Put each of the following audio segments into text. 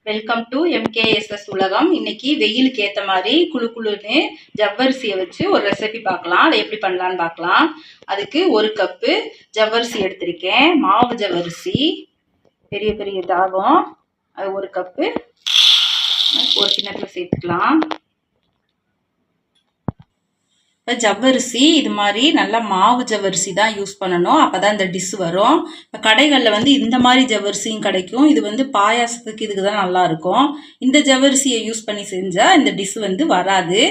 Welcome to MKSS உலகம். இன்னைக்கு வெயிலுக்கு ஏற்ற மாதிரி குழு குழுன்னு ஜவ்வரிசியை வச்சு ஒரு ரெசிபி பார்க்கலாம். அதை எப்படி பண்ணலான்னு பார்க்கலாம். அதுக்கு 1 கப்பு ஜவ்வரிசி எடுத்திருக்கேன். மாவு ஜவ்வரிசி பெரிய பெரிய தாகம், அது 1 கப்பு ஒரு கிண்ணத்தில் சேர்த்துக்கலாம். இப்போ ஜவ்வரிசி இது மாதிரி நல்லா மாவு ஜவ்வரிசி தான் யூஸ் பண்ணணும், அப்போ தான் இந்த டிஷ் வரும். இப்போ கடைகளில் வந்து இந்த மாதிரி ஜவ்வரிசியும் கிடைக்கும். இது வந்து பாயாசத்துக்கு இதுக்கு தான் நல்லாயிருக்கும். இந்த ஜவ்வரிசியை யூஸ் பண்ணி செஞ்சால் இந்த டிஷ் வந்து வராது,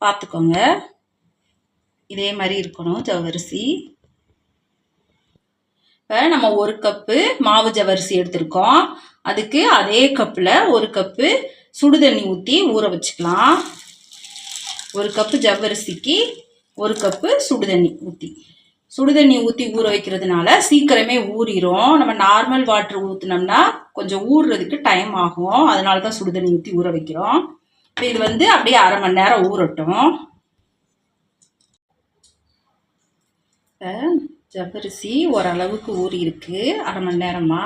பார்த்துக்கோங்க. இதே மாதிரி இருக்கணும் ஜவ்வரிசி. இப்போ நம்ம 1 கப்பு மாவு ஜவ்வரிசி எடுத்திருக்கோம். அதுக்கு அதே கப்பில் 1 கப்பு சுடுதண்ணி ஊற்றி ஊற வச்சுக்கலாம். 1 கப்பு ஜவ்வரிசிக்கு 1 கப்பு சுடுதண்ணி ஊற்றி ஊற வைக்கிறதுனால சீக்கிரமே ஊறிடும். நம்ம நார்மல் வாட்டர் ஊற்றினோம்னா கொஞ்சம் ஊறுறதுக்கு டைம் ஆகும், அதனால தான் சுடுதண்ணி ஊற்றி ஊற வைக்கிறோம். இப்போ இது வந்து அப்படியே 1/2 மணி நேரம் ஊறட்டும். ஜவ்வரிசி ஓரளவுக்கு ஊறி இருக்கு 1/2 மணி நேரமா.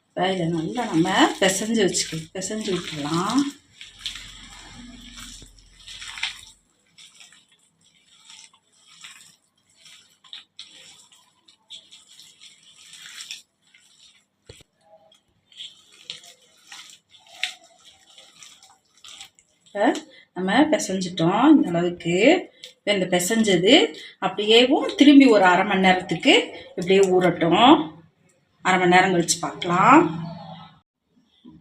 இப்போ இதை நல்லா நம்ம பிசைஞ்சு விட்டுடலாம். நம்ம பிசைஞ்சிட்டோம் இந்த அளவுக்கு. இந்த பிசைஞ்சது அப்படியேவும் திரும்பி ஒரு 1/2 மணி நேரத்துக்கு இப்படியே ஊறட்டும். 1/2 மணி நேரம் கழிச்சு பார்க்கலாம்.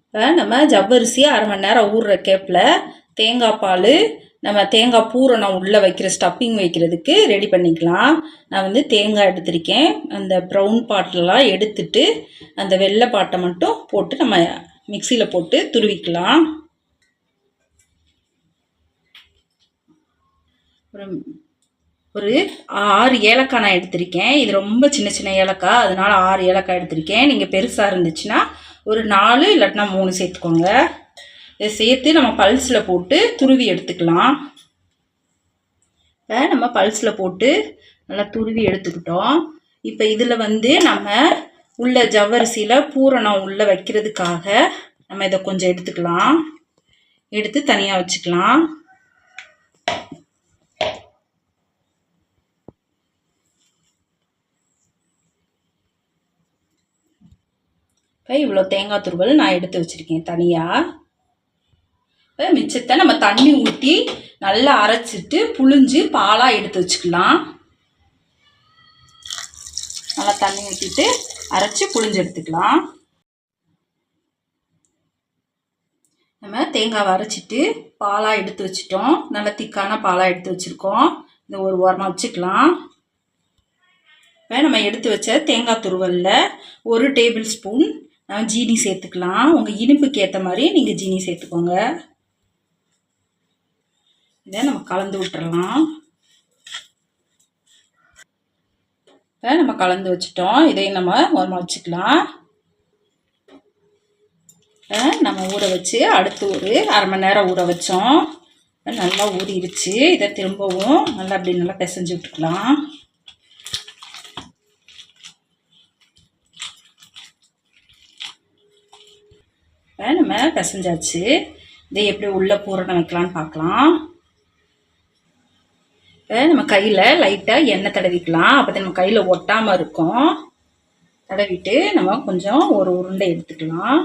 இப்போ நம்ம ஜவ்வரிசி 1/2 மணி நேரம் ஊறுற கேப்பில் தேங்காய் பால், நம்ம தேங்காய் பூரணம் உள்ளே வைக்கிற ஸ்டப்பிங் வைக்கிறதுக்கு ரெடி பண்ணிக்கலாம். நான் வந்து தேங்காய் எடுத்திருக்கேன். அந்த ப்ரௌன் பாட்டெலாம் எடுத்துட்டு அந்த வெள்ளை பாட்டை மட்டும் போட்டு நம்ம மிக்சியில் போட்டு துருவிக்கலாம். ஒரு 6 ஏலக்காய் நான் எடுத்திருக்கேன். இது ரொம்ப சின்ன ஏலக்காய், அதனால 6 ஏலக்காய் எடுத்திருக்கேன். நீங்கள் பெருசாக இருந்துச்சுன்னா ஒரு 4 இல்லாட்டினா 3 சேர்த்துக்கோங்க. இதை சேர்த்து நம்ம பல்ஸில் போட்டு துருவி எடுத்துக்கலாம். இப்போ நம்ம பல்ஸில் போட்டு நல்லா துருவி எடுத்துக்கிட்டோம். இப்போ இதில் வந்து நம்ம உள்ள ஜவ்வரிசியில் பூரணம் உள்ளே வைக்கிறதுக்காக நம்ம இதை கொஞ்சம் எடுத்துக்கலாம். எடுத்து தனியாக வச்சுக்கலாம். இப்போ இவ்வளோ தேங்காய் துருவல் நான் எடுத்து வச்சுருக்கேன் தனியாக. இப்போ மிச்சத்தை நம்ம தண்ணி ஊற்றி நல்லா அரைச்சிட்டு புழிஞ்சு பாலாக எடுத்து வச்சுக்கலாம். நல்லா தண்ணி ஊற்றிட்டு அரைச்சி புழிஞ்சு எடுத்துக்கலாம். நம்ம தேங்காவை அரைச்சிட்டு பாலாக எடுத்து வச்சிட்டோம். நல்லா திக்கான பாலாக எடுத்து வச்சுருக்கோம். இந்த ஒரு ஓரமாக வச்சுக்கலாம். இப்போ நம்ம எடுத்து வச்ச தேங்காய் துருவலில் 1 டேபிள் ஸ்பூன் நம்ம ஜீனி சேர்த்துக்கலாம். உங்கள் இனிப்புக்கு ஏற்ற மாதிரி நீங்கள் ஜீனி சேர்த்துக்கோங்க. இதை நம்ம கலந்து விட்டுறலாம். இப்போ நம்ம கலந்து வச்சுட்டோம். இதையும் நம்ம ஓரமாக வச்சுக்கலாம். நம்ம ஊற வச்சு அடுத்து ஒரு 1/2 மணி நேரம் ஊற வச்சோம். நல்லா ஊறிடுச்சு. இதை திரும்பவும் நல்லா அப்படி நல்லா பிசைஞ்சு விட்டுக்கலாம். நம்ம பிசைஞ்சாச்சு. இதை எப்படி உள்ளே பூரணம் வைக்கலான்னு பார்க்கலாம். நம்ம கையில் லைட்டாக எண்ணெய் தடவிக்கலாம். அப்போ நம்ம கையில் ஒட்டாமல் இருக்கும். தடவிட்டு நம்ம கொஞ்சம் ஒரு உருண்டை எடுத்துக்கலாம்.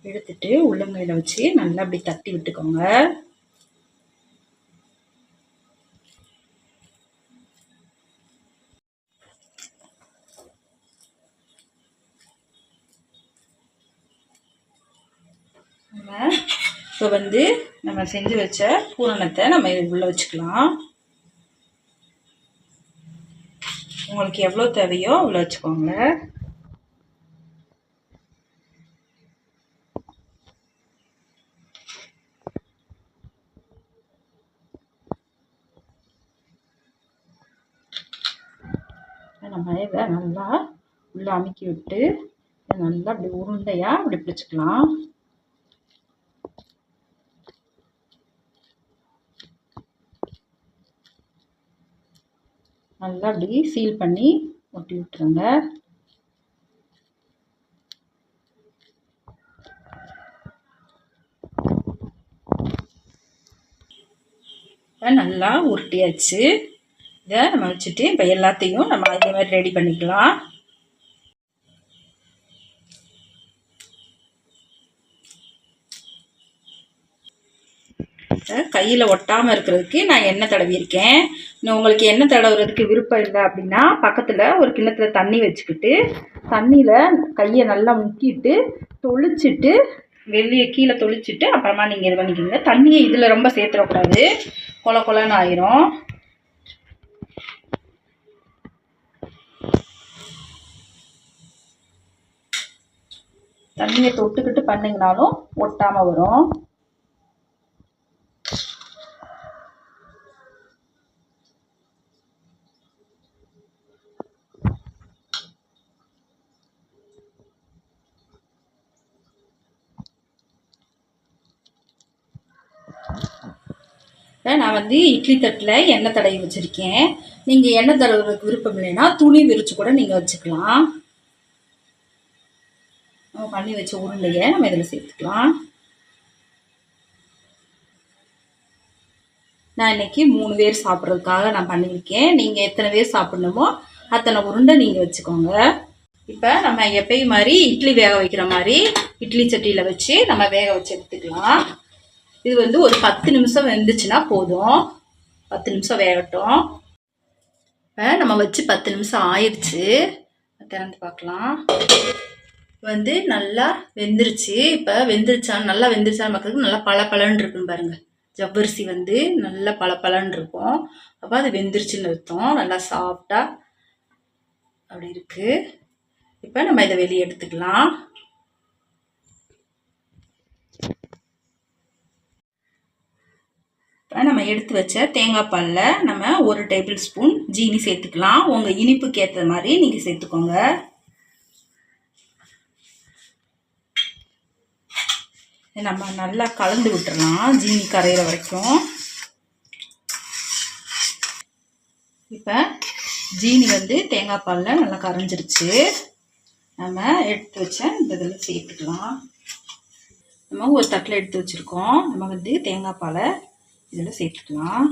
எடுத்துட்டு உள்ளங்கையில் வச்சு நல்லா அப்படி தட்டி விட்டுக்கோங்க. இப்போ வந்து நம்ம செஞ்சு வச்ச பூரணத்தை நம்ம இது உள்ள வச்சுக்கலாம். உங்களுக்கு எவ்வளோ தேவையோ அவ்வளோ வச்சுக்கோங்க. நம்ம இதை நல்லா உள்ள அமுக்கி விட்டு நல்லா அப்படி உருண்டையாக அப்படி பிடிச்சிக்கலாம். நல்லா அப்படி சீல் பண்ணி ஒட்டி விட்டுருங்க. நல்லா உருட்டியாச்சு. இதை நம்ம வச்சுட்டு இப்போ எல்லாத்தையும் நம்ம அதே மாதிரி ரெடி பண்ணிக்கலாம். கையில் ஒட்டாமல் இருக்கிறதுக்கு நான் எண்ணெய் தடவியிருக்கேன். இன்னும் உங்களுக்கு எண்ணெய் தடவுறதுக்கு விருப்பம் இல்லை அப்படின்னா பக்கத்தில் ஒரு கிண்ணத்தில் தண்ணி வச்சுக்கிட்டு தண்ணியில் கையை நல்லா முக்கிட்டு தொளிச்சிட்டு வெளியே கீழே தொளிச்சிட்டு அப்புறமா நீங்கள் இது பண்ணிக்கிங்க. தண்ணியை இதில் ரொம்ப சேர்த்துடக்கூடாது, கொல கொலன்னு ஆயிரும். தண்ணியை தொட்டுக்கிட்டு பண்ணிங்கனாலும் ஒட்டாமல் வரும். நான் வந்து இட்லி தட்டில் எண்ணெய் தடவி வச்சுருக்கேன். நீங்கள் எண்ணெய் தடவுறதுக்கு விருப்பம் இல்லைன்னா துணி விரித்து கூட நீங்கள் வச்சுக்கலாம். நம்ம பண்ணி வச்ச உருண்டையை நம்ம இதில் சேர்த்துக்கலாம். நான் இன்றைக்கி 3 பேர் சாப்பிட்றதுக்காக நான் பண்ணியிருக்கேன். நீங்கள் எத்தனை பேர் சாப்பிட்ணுமோ அத்தனை உருண்டை நீங்கள் வச்சுக்கோங்க. இப்போ நம்ம எப்பயும் மாதிரி இட்லி வேக வைக்கிற மாதிரி இட்லி சட்டியில் வச்சு நம்ம வேக வச்சு எடுத்துக்கலாம். இது வந்து ஒரு 10 நிமிஷம் வெந்துச்சுன்னா போதும். 10 நிமிஷம் வேகட்டும். இப்போ நம்ம வச்சு 10 நிமிஷம் ஆயிடுச்சு. திறந்து பார்க்கலாம். வந்து நல்லா வெந்துருச்சு. இப்போ வெந்துருச்சான்னு நல்லா வெந்துருச்சான்னு பார்க்குறதுக்கு நல்லா பளபளன்னு இருக்குன்னு பாருங்கள். ஜவ்வரிசி வந்து நல்லா பளபளன்னு இருக்கும். அப்போ அது வெந்துருச்சுன்னு அர்த்தம். நல்லா சாஃப்டாக அப்படி இருக்குது. இப்போ நம்ம இதை வெளியே எடுத்துக்கலாம். இப்போ நம்ம எடுத்து வச்ச தேங்காய் பாலில் நம்ம 1 டேபிள் ஸ்பூன் ஜீனி சேர்த்துக்கலாம். உங்கள் இனிப்புக்கு ஏற்ற மாதிரி நீங்கள் சேர்த்துக்கோங்க. நம்ம நல்லா கலந்து விட்டுறலாம் ஜீனி கரையிற வரைக்கும். இப்போ ஜீனி வந்து தேங்காய் பாலில் நல்லா கரைஞ்சிருச்சு. நம்ம எடுத்து வச்ச இந்த இதில் சேர்த்துக்கலாம். நம்ம ஒரு தட்டில் எடுத்து வச்சுருக்கோம். நம்ம வந்து தேங்காய் பாலை இதில் சேர்த்துக்கலாம்.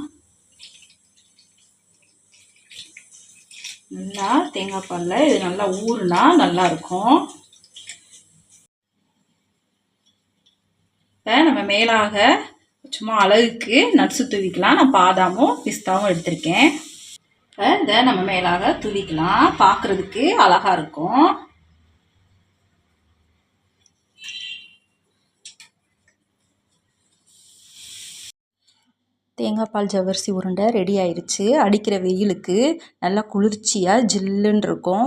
நல்லா தேங்காய் பாலில் இது நல்லா ஊறுனா நல்லாயிருக்கும். இப்போ நம்ம மேலாக சும்மா அழகுக்கு நட்ஸு தூவிக்கலாம். நான் பாதாமும் பிஸ்தாவும் எடுத்திருக்கேன். இப்போ இதை நம்ம மேலாக தூவிக்கலாம். பார்க்குறதுக்கு அழகாக இருக்கும். தேங்காய் பால் ஜவ்வரிசி உருண்டை ரெடி ஆயிடுச்சு. அடிக்கிற வெயிலுக்கு நல்லா குளிர்ச்சியாக ஜில்லுன்னு இருக்கும்.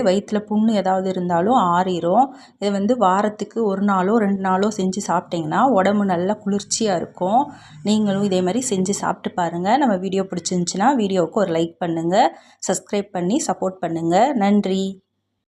வயிற்றில் புண்ணு ஏதாவது இருந்தாலும் ஆறிடும். இதை வந்து வாரத்துக்கு 1 நாளோ 2 நாளோ செஞ்சு சாப்பிட்டிங்கன்னா உடம்பு நல்லா குளிர்ச்சியாக இருக்கும். நீங்களும் இதே மாதிரி செஞ்சு சாப்பிட்டு பாருங்கள். நம்ம வீடியோ பிடிச்சிருந்துச்சின்னா வீடியோவுக்கு ஒரு லைக் பண்ணுங்கள், சப்ஸ்கிரைப் பண்ணி சப்போர்ட் பண்ணுங்கள். நன்றி.